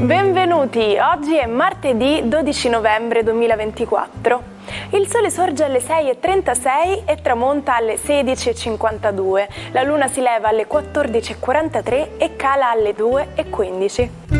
Benvenuti, oggi è martedì 12 novembre 2024. Il sole sorge alle 6:36 e tramonta alle 16:52. La luna si leva alle 14:43 e cala alle 2:15.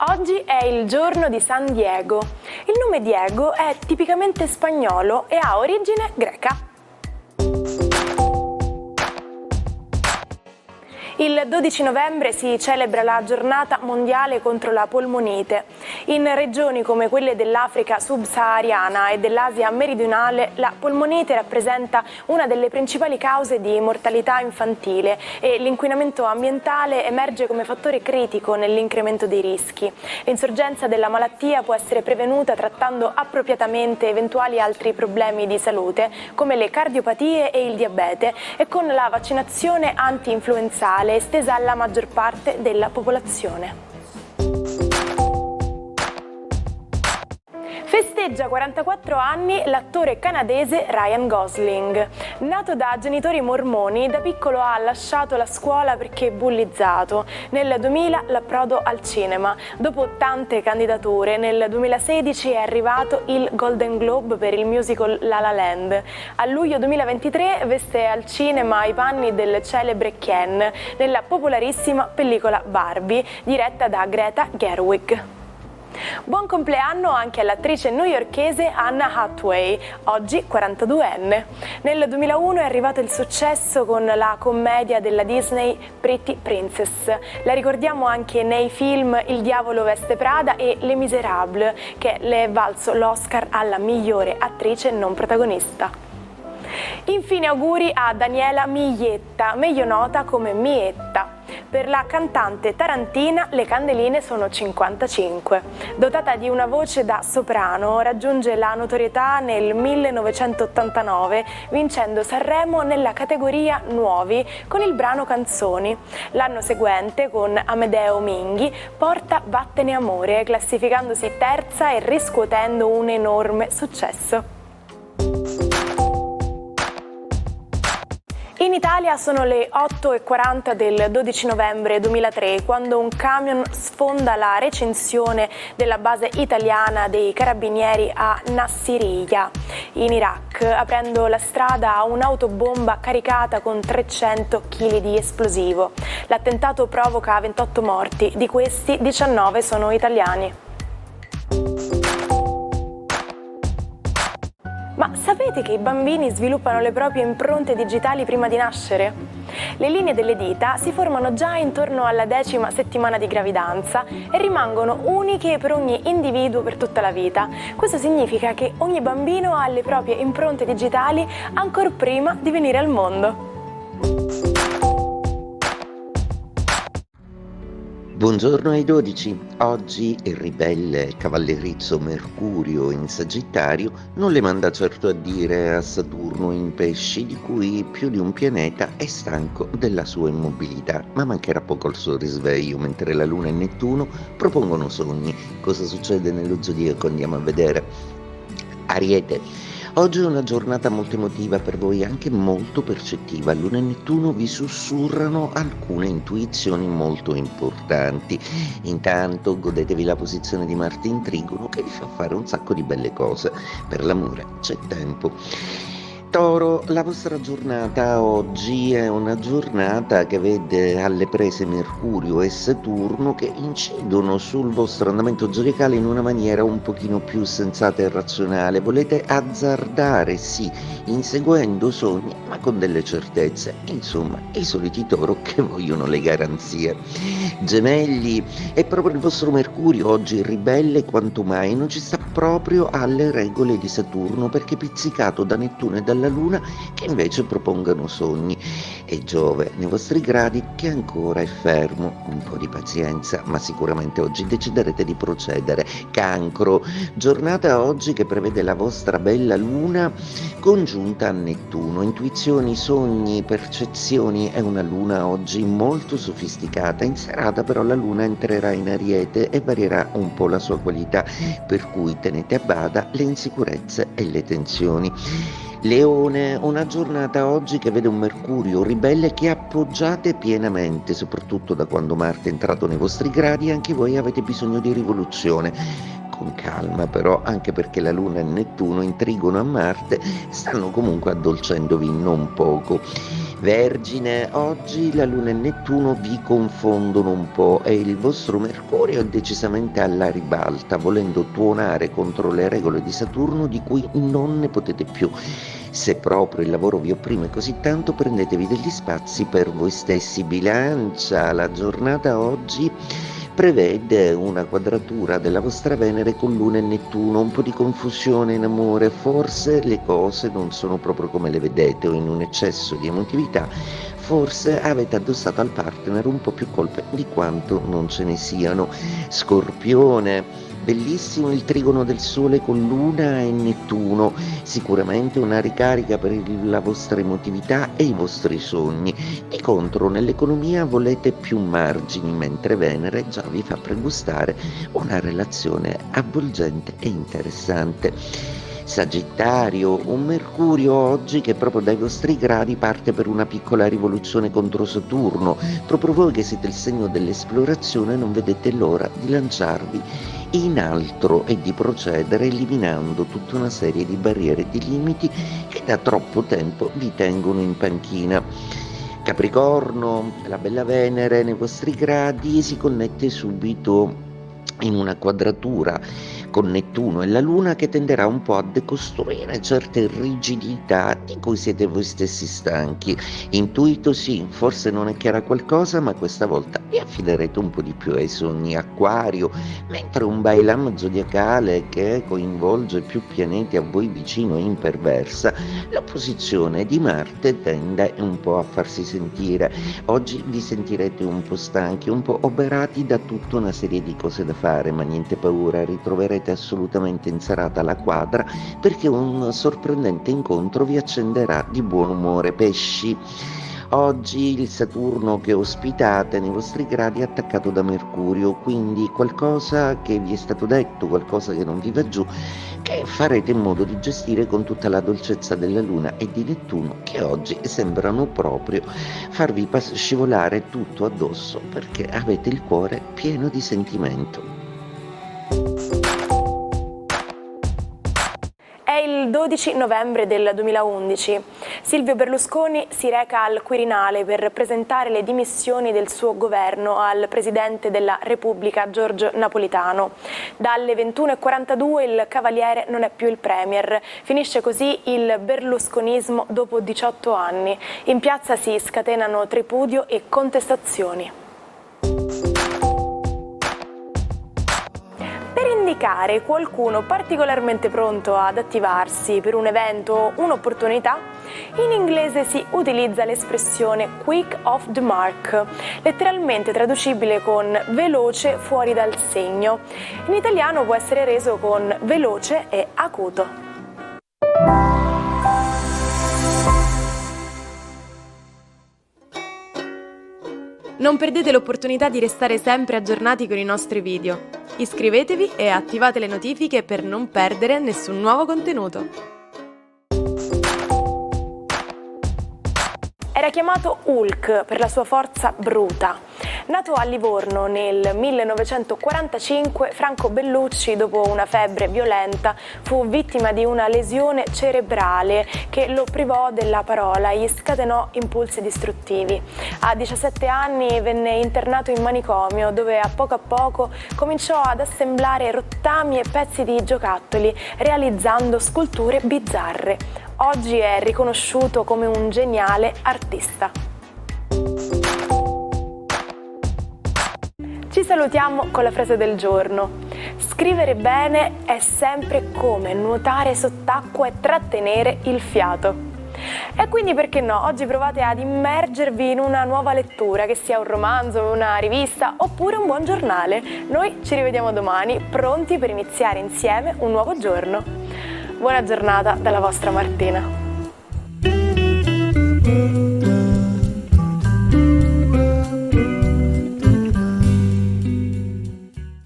Oggi è il giorno di San Diego. Il nome Diego è tipicamente spagnolo e ha origine greca. Il 12 novembre si celebra la giornata mondiale contro la polmonite. In regioni come quelle dell'Africa subsahariana e dell'Asia meridionale, la polmonite rappresenta una delle principali cause di mortalità infantile e l'inquinamento ambientale emerge come fattore critico nell'incremento dei rischi. L'insorgenza della malattia può essere prevenuta trattando appropriatamente eventuali altri problemi di salute, come le cardiopatie e il diabete, e con la vaccinazione anti-influenzale estesa alla maggior parte della popolazione. Festeggia 44 anni l'attore canadese Ryan Gosling. Nato da genitori mormoni, da piccolo ha lasciato la scuola perché bullizzato. Nel 2000 l'approdo al cinema. Dopo tante candidature, nel 2016 è arrivato il Golden Globe per il musical La La Land. A luglio 2023 veste al cinema i panni del celebre Ken nella popolarissima pellicola Barbie, diretta da Greta Gerwig. Buon compleanno anche all'attrice newyorkese Anna Hathaway, oggi 42enne. Nel 2001 è arrivato il successo con la commedia della Disney Pretty Princess. La ricordiamo anche nei film Il diavolo veste Prada e Les Misérables, che le è valso l'Oscar alla migliore attrice non protagonista. Infine auguri a Daniela Miglietta, meglio nota come Mietta. Per la cantante tarantina le candeline sono 55. Dotata di una voce da soprano, raggiunge la notorietà nel 1989 vincendo Sanremo nella categoria Nuovi con il brano Canzoni. L'anno seguente, con Amedeo Minghi, porta Vattene amore, classificandosi terza e riscuotendo un enorme successo. In Italia sono le 8:40 del 12 novembre 2003 quando un camion sfonda la recinzione della base italiana dei carabinieri a Nassiriya, in Iraq, aprendo la strada a un'autobomba caricata con 300 kg di esplosivo. L'attentato provoca 28 morti, di questi 19 sono italiani. Ma sapete che i bambini sviluppano le proprie impronte digitali prima di nascere? Le linee delle dita si formano già intorno alla 10ª settimana di gravidanza e rimangono uniche per ogni individuo per tutta la vita. Questo significa che ogni bambino ha le proprie impronte digitali ancor prima di venire al mondo. Buongiorno ai 12. Oggi il ribelle cavallerizzo Mercurio in Sagittario non le manda certo a dire a Saturno in Pesci, di cui più di un pianeta è stanco della sua immobilità, ma mancherà poco al suo risveglio, mentre la Luna e Nettuno propongono sogni. Cosa succede nello zodiaco? Andiamo a vedere. Ariete. Oggi è una giornata molto emotiva per voi, anche molto percettiva. Luna e Nettuno vi sussurrano alcune intuizioni molto importanti. Intanto godetevi la posizione di Marte in Trigono, che vi fa fare un sacco di belle cose. Per l'amore c'è tempo. Toro, la vostra giornata oggi è una giornata che vede alle prese Mercurio e Saturno, che incidono sul vostro andamento zodiacale in una maniera un pochino più sensata e razionale. Volete azzardare, sì, inseguendo sogni, ma con delle certezze. Insomma, i soliti Toro che vogliono le garanzie. Gemelli, è proprio il vostro Mercurio oggi ribelle quanto mai, non ci sta proprio alle regole di Saturno, perché pizzicato da Nettuno e dalla Luna, che invece propongano sogni. e Giove nei vostri gradi che ancora è fermo. Un po' di pazienza, ma sicuramente oggi deciderete di procedere. Cancro, giornata oggi che prevede la vostra bella luna congiunta a Nettuno. Intuizioni, sogni, percezioni. È una luna oggi molto sofisticata. In serata però la luna entrerà in Ariete e varierà un po' la sua qualità, per cui tenete a bada le insicurezze e le tensioni. Leone, una giornata oggi che vede un Mercurio ribelle che appoggiate pienamente, soprattutto da quando Marte è entrato nei vostri gradi. Anche voi avete bisogno di rivoluzione. Con calma però, anche perché la Luna e Nettuno in trigono a Marte stanno comunque addolcendovi non poco. Vergine, oggi la Luna e Nettuno vi confondono un po' e il vostro Mercurio è decisamente alla ribalta, volendo tuonare contro le regole di Saturno di cui non ne potete più. Se proprio il lavoro vi opprime così tanto, prendetevi degli spazi per voi stessi. Bilancia, la giornata oggi prevede una quadratura della vostra Venere con Luna e Nettuno, un po' di confusione in amore, forse le cose non sono proprio come le vedete, o in un eccesso di emotività forse avete addossato al partner un po' più colpe di quanto non ce ne siano. Scorpione, bellissimo il trigono del Sole con Luna e Nettuno, sicuramente una ricarica per la vostra emotività e i vostri sogni. Di contro nell'economia volete più margini, mentre Venere già vi fa pregustare una relazione avvolgente e interessante. Sagittario, un Mercurio oggi che proprio dai vostri gradi parte per una piccola rivoluzione contro Saturno. Proprio voi che siete il segno dell'esplorazione non vedete l'ora di lanciarvi in altro e di procedere eliminando tutta una serie di barriere e di limiti che da troppo tempo vi tengono in panchina. Capricorno, la bella Venere nei vostri gradi si connette subito in una quadratura con Nettuno e la Luna che tenderà un po' a decostruire certe rigidità di cui siete voi stessi stanchi. Intuito sì, forse non è chiara qualcosa, ma questa volta vi affiderete un po' di più ai sogni. Acquario, mentre un bailam zodiacale che coinvolge più pianeti a voi vicino e imperversa, l'opposizione di Marte tende un po' a farsi sentire. Oggi vi sentirete un po' stanchi, un po' oberati da tutta una serie di cose da fare, ma niente paura, ritroverete assolutamente in serata la quadra, perché un sorprendente incontro vi accenderà di buon umore. Pesci, oggi il Saturno che ospitate nei vostri gradi è attaccato da Mercurio, quindi qualcosa che vi è stato detto, qualcosa che non vi va giù, che farete in modo di gestire con tutta la dolcezza della Luna e di Nettuno, che oggi sembrano proprio farvi scivolare tutto addosso, perché avete il cuore pieno di sentimento. È il 12 novembre del 2011. Silvio Berlusconi si reca al Quirinale per presentare le dimissioni del suo governo al Presidente della Repubblica Giorgio Napolitano. Dalle 21:42 il Cavaliere non è più il Premier. Finisce così il berlusconismo dopo 18 anni. In piazza si scatenano tripudio e contestazioni. Per indicare qualcuno particolarmente pronto ad attivarsi per un evento o un'opportunità, in inglese si utilizza l'espressione quick off the mark, letteralmente traducibile con veloce fuori dal segno. In italiano può essere reso con veloce e acuto. Non perdete l'opportunità di restare sempre aggiornati con i nostri video. Iscrivetevi e attivate le notifiche per non perdere nessun nuovo contenuto. Era chiamato Hulk per la sua forza bruta. Nato a Livorno nel 1945, Franco Bellucci, dopo una febbre violenta, fu vittima di una lesione cerebrale che lo privò della parola e gli scatenò impulsi distruttivi. A 17 anni venne internato in manicomio, dove a poco cominciò ad assemblare rottami e pezzi di giocattoli, realizzando sculture bizzarre. Oggi è riconosciuto come un geniale artista. Ci salutiamo con la frase del giorno. Scrivere bene è sempre come nuotare sott'acqua e trattenere il fiato. E quindi perché no, oggi provate ad immergervi in una nuova lettura, che sia un romanzo, una rivista oppure un buon giornale. Noi ci rivediamo domani, pronti per iniziare insieme un nuovo giorno. Buona giornata dalla vostra Martina.